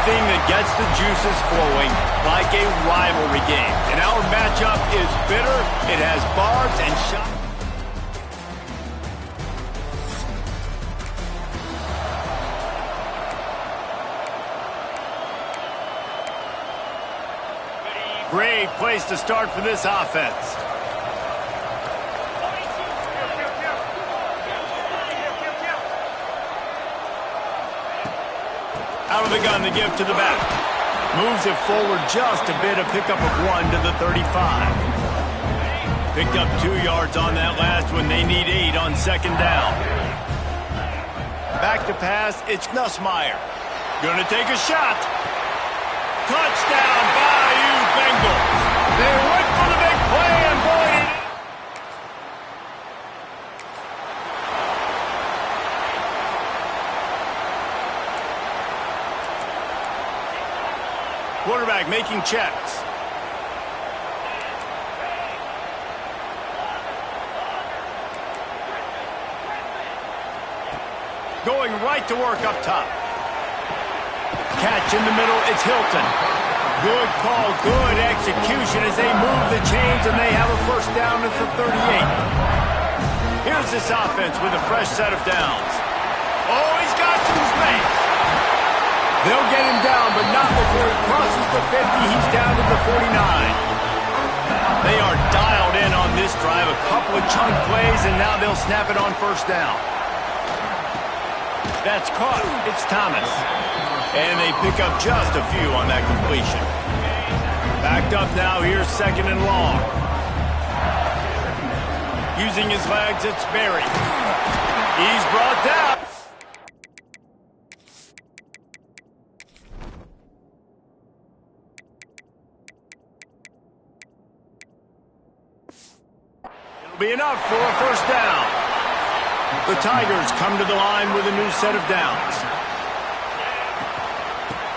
anything that gets the juices flowing, like a rivalry game. And our matchup is bitter. It has barbs and shots. Great place to start for this offense. Out of the gun to give to the back. Moves it forward just a bit, a pickup of 1 to the 35. Picked up 2 yards on that last one. They need 8 on second down. Back to pass, it's Nussmeier. Gonna take a shot. Touchdown, Bayou Bengals. They went for the big play, and boy, quarterback making checks. Going right to work up top. Catch in the middle, it's Hilton. Good call, good execution as they move the chains and they have a first down at the 38. Here's this offense with a fresh set of downs. Oh, he's got some space. They'll get him down, but not before he crosses the 50. He's down to the 49. They are dialed in on this drive. A couple of chunk plays, and now they'll snap it on first down. That's caught. It's Thomas. And they pick up just a few on that completion. Backed up now. Here's second and long. Using his legs, it's Berry. He's brought down. It'll be enough for a first down. The Tigers come to the line with a new set of downs.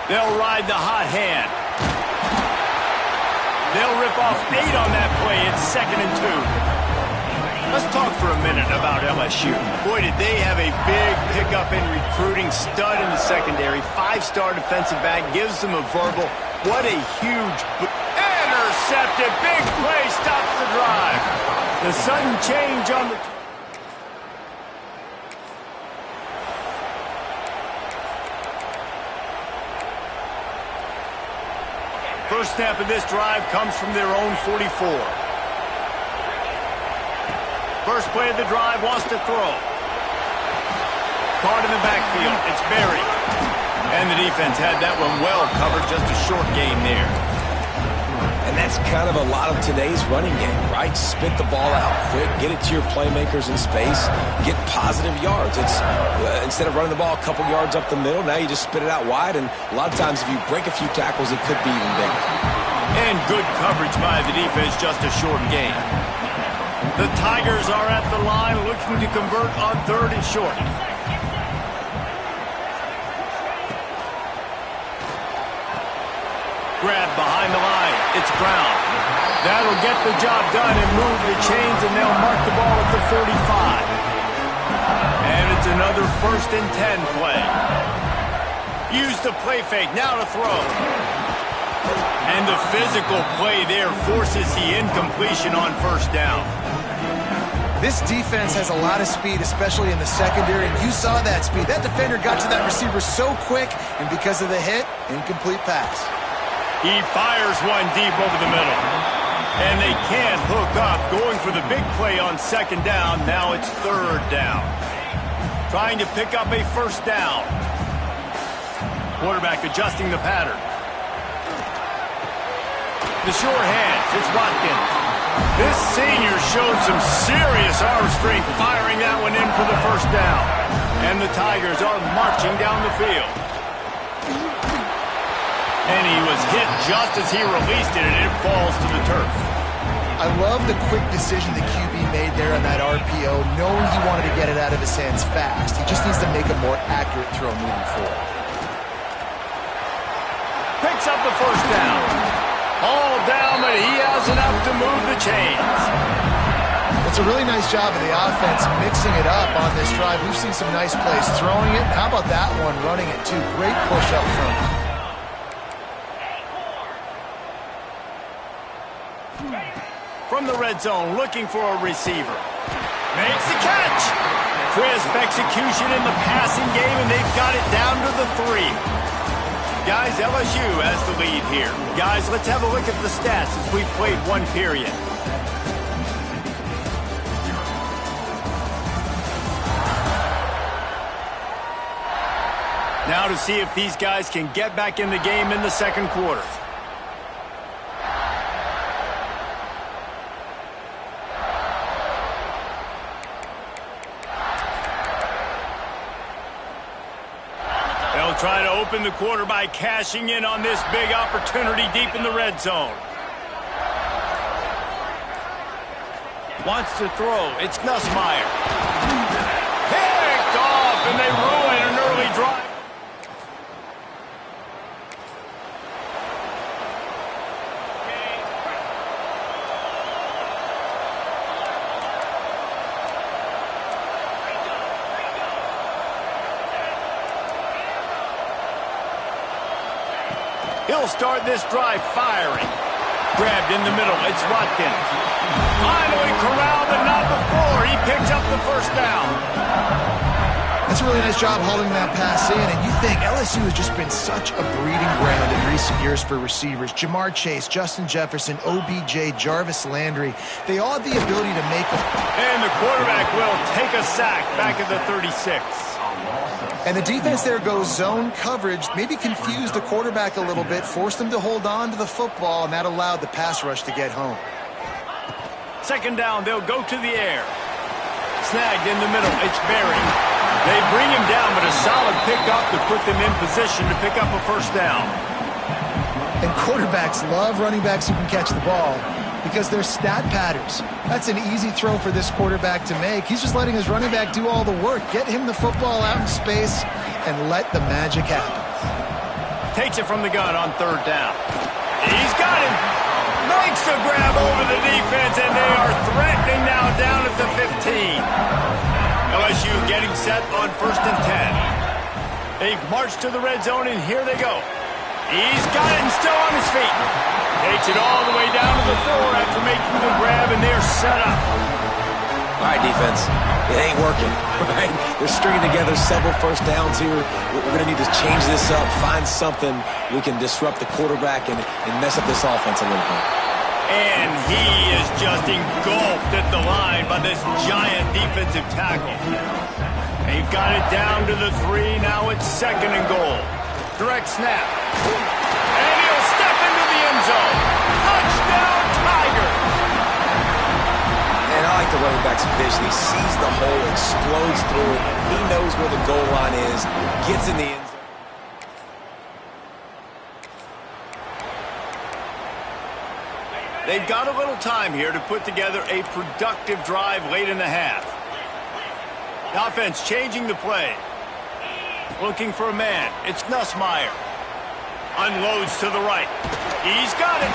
They'll ride the hot hand. They'll rip off 8 on that play. It's second and 2. Let's talk for a minute about LSU. Boy, did they have a big pickup in recruiting. Stud in the secondary. 5-star defensive back. Gives them a verbal. What a huge... Intercepted. Big play. Stops the drive. The sudden change on the... First snap of this drive comes from their own 44. First play of the drive, wants to throw. Caught in the backfield, it's Berry. And the defense had that one well covered, just a short gain there. And that's kind of a lot of today's running game, right? Spit the ball out quick, get it to your playmakers in space, get positive yards. It's instead of running the ball a couple yards up the middle, now you just spit it out wide, and a lot of times if you break a few tackles, it could be even bigger. And good coverage by the defense, just a short gain. The Tigers are at the line looking to convert on third and short. Grab behind the line. It's Brown. That'll get the job done and move the chains, and they'll mark the ball at the 45. And it's another first and 10 play. Use the play fake. Now to throw. And the physical play there forces the incompletion on first down. This defense has a lot of speed, especially in the secondary, and you saw that speed. That defender got to that receiver so quick, and because of the hit, incomplete pass. He fires one deep over the middle. And they can't hook up. Going for the big play on second down. Now it's third down. Trying to pick up a first down. Quarterback adjusting the pattern. The sure hands. It's Watkins. This senior showed some serious arm strength firing that one in for the first down. And the Tigers are marching down the field. And he was hit just as he released it, and it falls to the turf. I love the quick decision the QB made there on that RPO, knowing he wanted to get it out of his hands fast. He just needs to make a more accurate throw moving forward. Picks up the first down. All down, but he has enough to move the chains. It's a really nice job of the offense mixing it up on this drive. We've seen some nice plays throwing it. How about that one running it too? Great push up front. from the red zone, looking for a receiver. Makes the catch. Crisp execution in the passing game, and they've got it down to the 3. Guys, LSU has the lead here. Guys, let's have a look at the stats as we've played one period. Now to see if these guys can get back in the game in the second quarter. They'll try to open the quarter by cashing in on this big opportunity deep in the red zone. Wants to throw. It's Nussmeier. Picked off, and they ruin an early drive. He'll start this drive firing. Grabbed in the middle. It's Watkins. Finally corralled, but not before. He picks up the first down. That's a really nice job holding that pass in. And you think LSU has just been such a breeding ground in recent years for receivers. Jamar Chase, Justin Jefferson, OBJ, Jarvis Landry. They all have the ability to make them. And the quarterback will take a sack back at the 36. And the defense there goes zone coverage, maybe confused the quarterback a little bit, forced him to hold on to the football, and that allowed the pass rush to get home. Second down, they'll go to the air. Snagged in the middle, it's Berry. They bring him down, but a solid pickup to put them in position to pick up a first down. And quarterbacks love running backs who can catch the ball because they're stat patterns. That's an easy throw for this quarterback to make. He's just letting his running back do all the work. Get him the football out in space and let the magic happen. Takes it from the gun on third down. He's got him. Makes the grab over the defense, and they are threatening now down at the 15. LSU getting set on 1st and 10. They've marched to the red zone, and here they go. He's got it and still on his feet. Takes it all the way down to the 4 after making the grab, and they're set up. All right, defense. It ain't working, right? They're stringing together several first downs here. We're going to need to change this up, find something we can disrupt the quarterback and mess up this offense a little bit. And he is just engulfed at the line by this giant defensive tackle. They've got it down to the 3. Now it's 2nd and goal. Direct snap. And he'll step into the end zone. Touchdown, Tiger! And I like the running back's vision. He sees the hole, explodes through it. He knows where the goal line is, gets in the end zone. They've got a little time here to put together a productive drive late in the half. The offense changing the play. Looking for a man. It's Nussmeier. Unloads to the right. He's got it.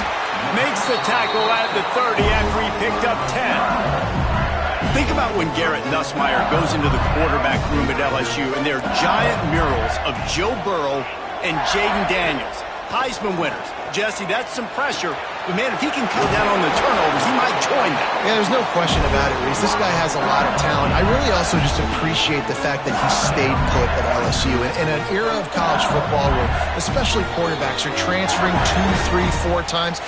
Makes the tackle at the 30 after he picked up 10. Think about when Garrett Nussmeier goes into the quarterback room at LSU and there are giant murals of Joe Burrow and Jaden Daniels. Heisman winners. Jesse, that's some pressure. But, man, if he can cut down on the turnovers, he might join them. Yeah, there's no question about it, Reese. This guy has a lot of talent. I really also just appreciate the fact that he stayed put at LSU. In an era of college football where especially quarterbacks are transferring 2, 3, 4 times,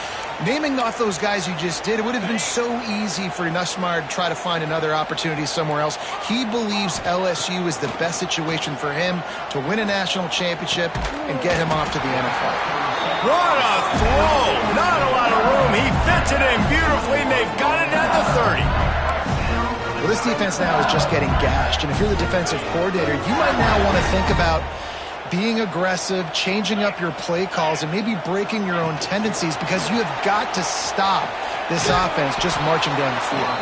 naming off those guys you just did, it would have been so easy for Nussmeier to try to find another opportunity somewhere else. He believes LSU is the best situation for him to win a national championship and get him off to the NFL. What a throw! Not a lot of room. He fits it in beautifully, and they've got it at the 30. Well, this defense now is just getting gashed, and if you're the defensive coordinator, you might now want to think about being aggressive, changing up your play calls, and maybe breaking your own tendencies because you have got to stop this offense just marching down the field.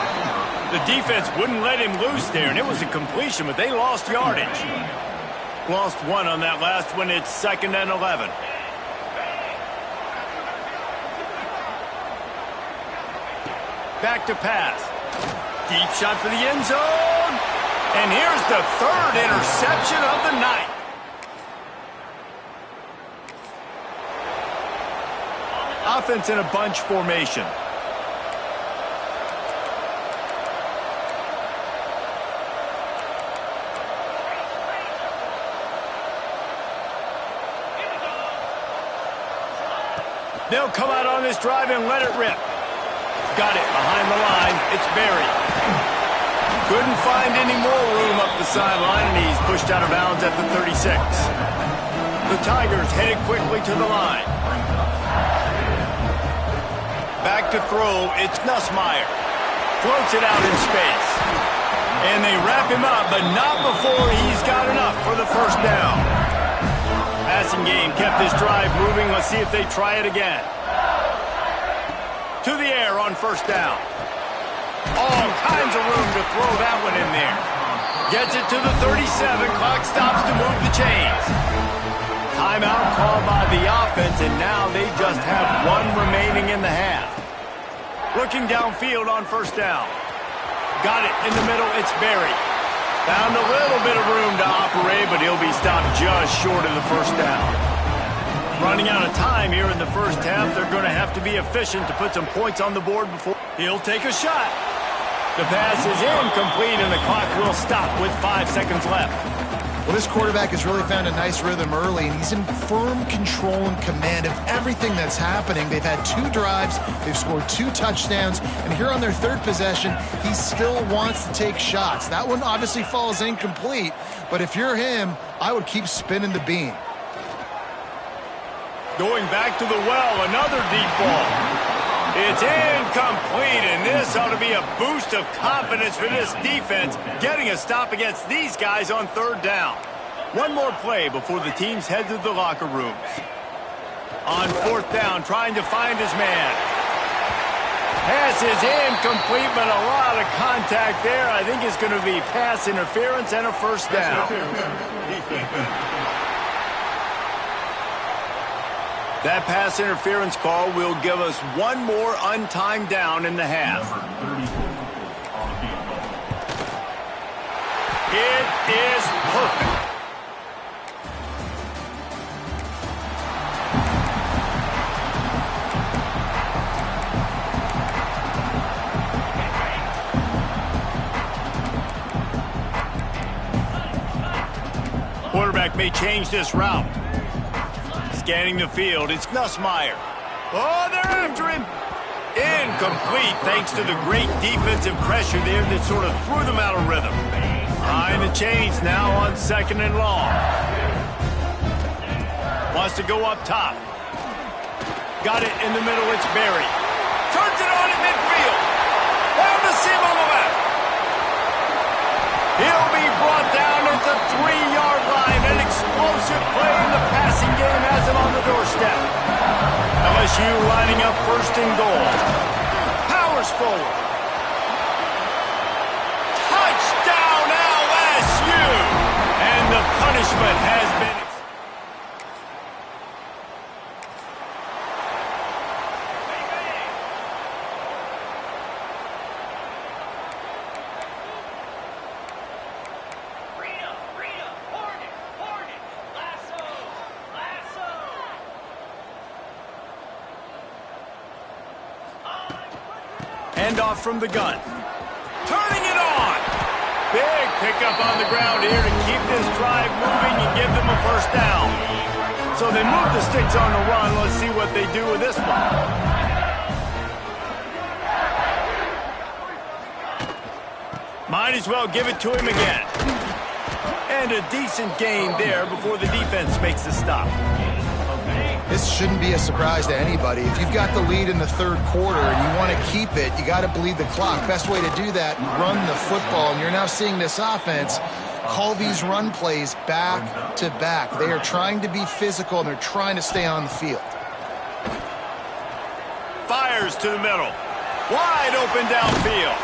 The defense wouldn't let him loose there, and it was a completion, but they lost yardage. Lost 1 on that last one. It's 2nd and 11. Back to pass. Deep shot for the end zone. And here's the 3rd interception of the night. Offense in a bunch formation. They'll come out on this drive and let it rip. Got it behind the line. It's Berry. Couldn't find any more room up the sideline, and he's pushed out of bounds at the 36. The Tigers headed quickly to the line. Back to throw, it's Nussmeier. Floats it out in space. And they wrap him up, but not before he's got enough for the first down. Passing game kept this drive moving. Let's see if they try it again. To the air on first down. All kinds of room to throw that one in there. Gets it to the 37. Clock stops to move the chains. Timeout called by the offense, and now they just have one remaining in the half. Looking downfield on first down. Got it in the middle. It's Berry. Found a little bit of room to operate, but he'll be stopped just short of the first down. Running out of time here in the first half. They're going to have to be efficient to put some points on the board before he'll take a shot. The pass is incomplete, and the clock will stop with 5 seconds left. Well, this quarterback has really found a nice rhythm early, and he's in firm control and command of everything that's happening. They've had 2 drives, they've scored 2 touchdowns, and here on their 3rd possession, he still wants to take shots. That one obviously falls incomplete, but if you're him, I would keep spinning the beam. Going back to the well, another deep ball. It's incomplete, and this ought to be a boost of confidence for this defense, getting a stop against these guys on 3rd down. One more play before the teams head to the locker rooms. On 4th down, trying to find his man. Pass is incomplete, but a lot of contact there. I think it's going to be pass interference and a first down. That pass interference call will give us one more untimed down in the half. It is perfect. Quarterback may change this route. Scanning the field, it's Nussmeier. Oh, they're after him. Incomplete, thanks to the great defensive pressure there that sort of threw them out of rhythm. Behind the chains now on 2nd and long. Wants to go up top. Got it in the middle, it's Berry. Turns it on in midfield. Found the seam on the left. He'll be brought down at the 3-yard line. An explosive play in the passing game has him on the doorstep. LSU lining up 1st and goal. Powers forward. Touchdown LSU! And the punishment has been... Handoff from the gun. Turning it on. Big pickup on the ground here to keep this drive moving and give them a first down. So they move the sticks on the run. Let's see what they do with this one. Might as well give it to him again. And a decent gain there before the defense makes the stop. This shouldn't be a surprise to anybody. If you've got the lead in the 3rd quarter and you want to keep it, you got to bleed the clock. Best way to do that, run the football. And you're now seeing this offense call these run plays back to back. They are trying to be physical, and they're trying to stay on the field. Fires to the middle. Wide open downfield.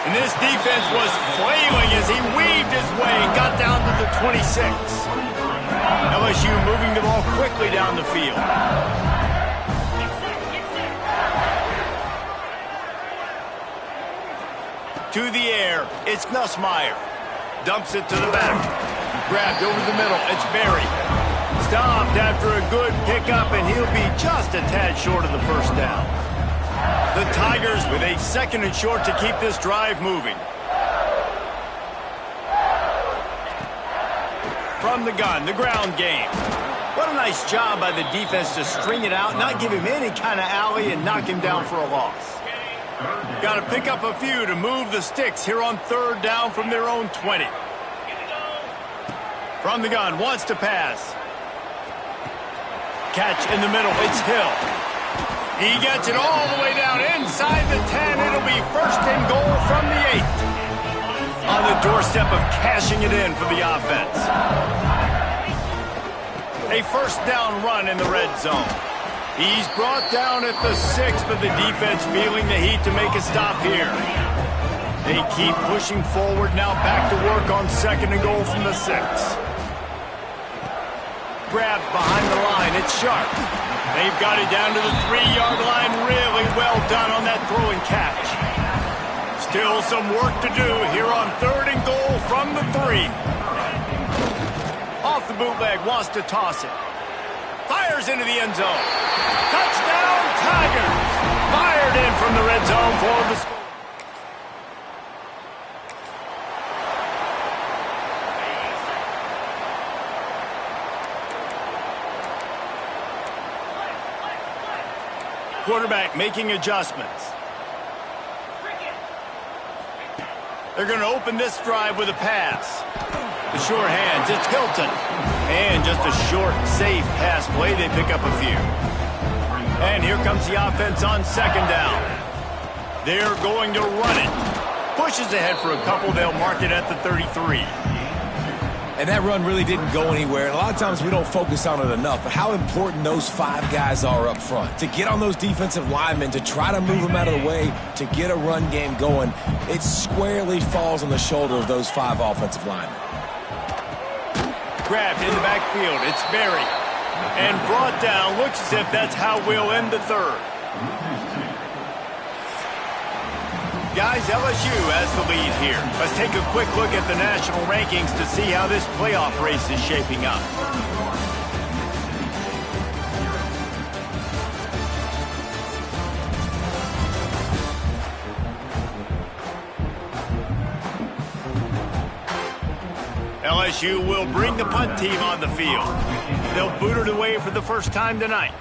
And this defense was flailing as he weaved his way and got down to the 26. LSU moving the ball quickly down the field. To the air, it's Nussmeier. Dumps it to the back. Grabbed over the middle, it's Berry. Stopped after a good pickup, and he'll be just a tad short of the first down. The Tigers with a 2nd and short to keep this drive moving. From the gun, the ground game. What a nice job by the defense to string it out, not give him any kind of alley, and knock him down for a loss. Got to pick up a few to move the sticks here on 3rd down from their own 20. From the gun, wants to pass. Catch in the middle, it's Hill. He gets it all the way down inside the 10. It'll be 1st and goal from the 8. On the doorstep of cashing it in for the offense. A 1st down run in the red zone. He's brought down at the 6, but the defense feeling the heat to make a stop here. They keep pushing forward, now back to work on 2nd and goal from the 6. Grab behind the line, it's Sharp. They've got it down to the 3-yard line. Really well done on that throw and catch. Still some work to do here on 3rd and goal from the 3. Off the bootleg, wants to toss it. Fires into the end zone. Touchdown, Tigers! Fired in from the red zone for the score. Quarterback making adjustments. They're going to open this drive with a pass. The sure hands, it's Hilton. And just a short, safe pass play, they pick up a few. And here comes the offense on 2nd down. They're going to run it. Pushes ahead for a couple, they'll mark it at the 33. And that run really didn't go anywhere. And a lot of times we don't focus on it enough, but how important those 5 guys are up front. To get on those defensive linemen, to try to move them out of the way, to get a run game going, it squarely falls on the shoulder of those 5 offensive linemen. Grabbed in the backfield, it's Berry. And brought down, looks as if that's how we'll end the 3rd. Guys, LSU has the lead here. Let's take a quick look at the national rankings to see how this playoff race is shaping up. LSU will bring the punt team on the field. They'll boot it away for the first time tonight.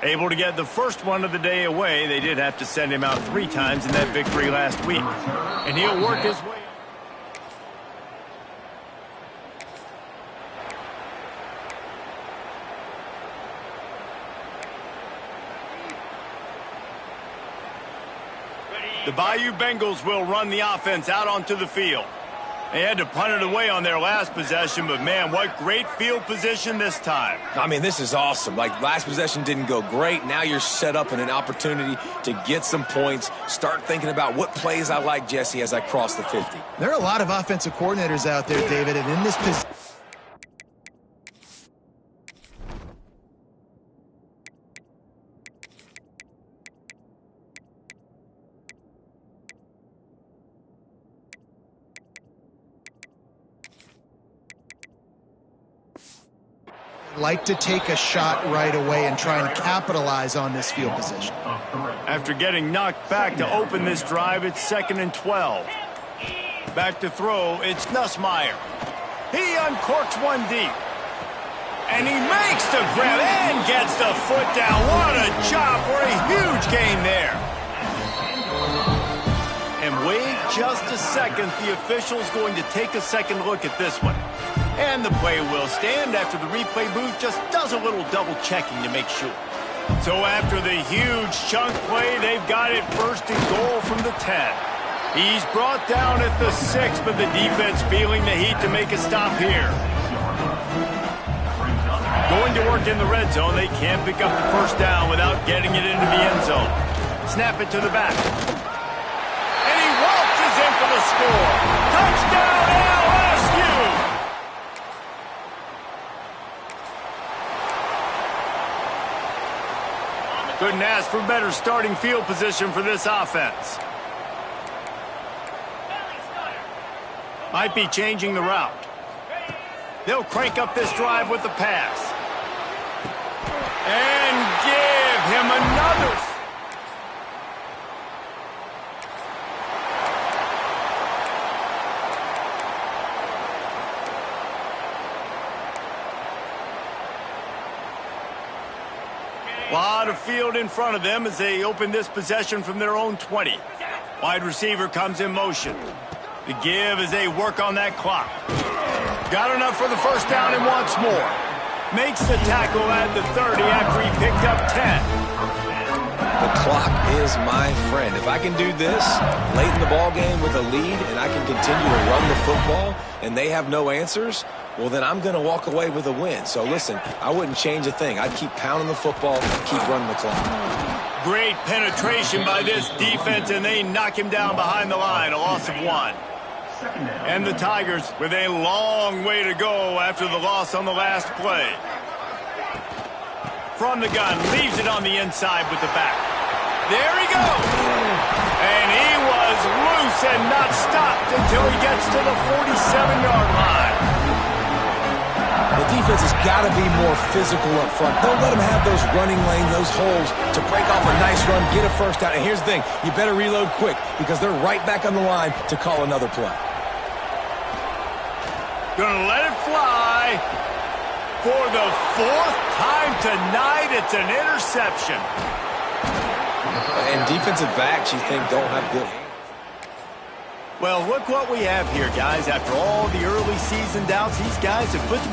Able to get the first one of the day away. They did have to send him out 3 times in that victory last week. And he'll work his way. The Bayou Bengals will run the offense out onto the field. They had to punt it away on their last possession, but man, what great field position this time. I mean, this is awesome. Like, last possession didn't go great. Now you're set up in an opportunity to get some points. Start thinking about what plays I like, Jesse, as I cross the 50. There are a lot of offensive coordinators out there, David, and in this position. Like to take a shot right away and try and capitalize on this field position. After getting knocked back to open this drive, it's 2nd and 12. Back to throw, it's Nussmeier. He uncorks one deep. And he makes the grab and gets the foot down. What a job for a huge gain there. And wait just a second. The official's going to take a second look at this one. And the play will stand after the replay booth just does a little double checking to make sure. So after the huge chunk play, they've got it 1st and goal from the 10. He's brought down at the 6, but the defense feeling the heat to make a stop here. Going to work in the red zone, they can't pick up the 1st down without getting it into the end zone. Snap it to the back. And he waltzes in for the score. Touchdown, LSU! Couldn't ask for better starting field position for this offense. Might be changing the route. They'll crank up this drive with the pass. And give him another. A lot of field in front of them as they open this possession from their own 20. Wide receiver comes in motion. The give as they work on that clock. Got enough for the first down and wants more. Makes the tackle at the 30 after he picked up 10. The clock is my friend. If I can do this late in the ball game with a lead and I can continue to run the football and they have no answers, well, then I'm going to walk away with a win. So, listen, I wouldn't change a thing. I'd keep pounding the football, keep running the clock. Great penetration by this defense, and they knock him down behind the line, a loss of 1. And the Tigers with a long way to go after the loss on the last play. From the gun, leaves it on the inside with the back. There he goes. And he was loose and not stopped until he gets to the 47-yard line. The defense has got to be more physical up front. Don't let them have those running lanes, those holes to break off a nice run, get a first down. And here's the thing, you better reload quick because they're right back on the line to call another play. Gonna let it fly. For the 4th time tonight, it's an interception. And defensive backs, you think, don't have good hands. Well, look what we have here, guys. After all the early season doubts, these guys have put together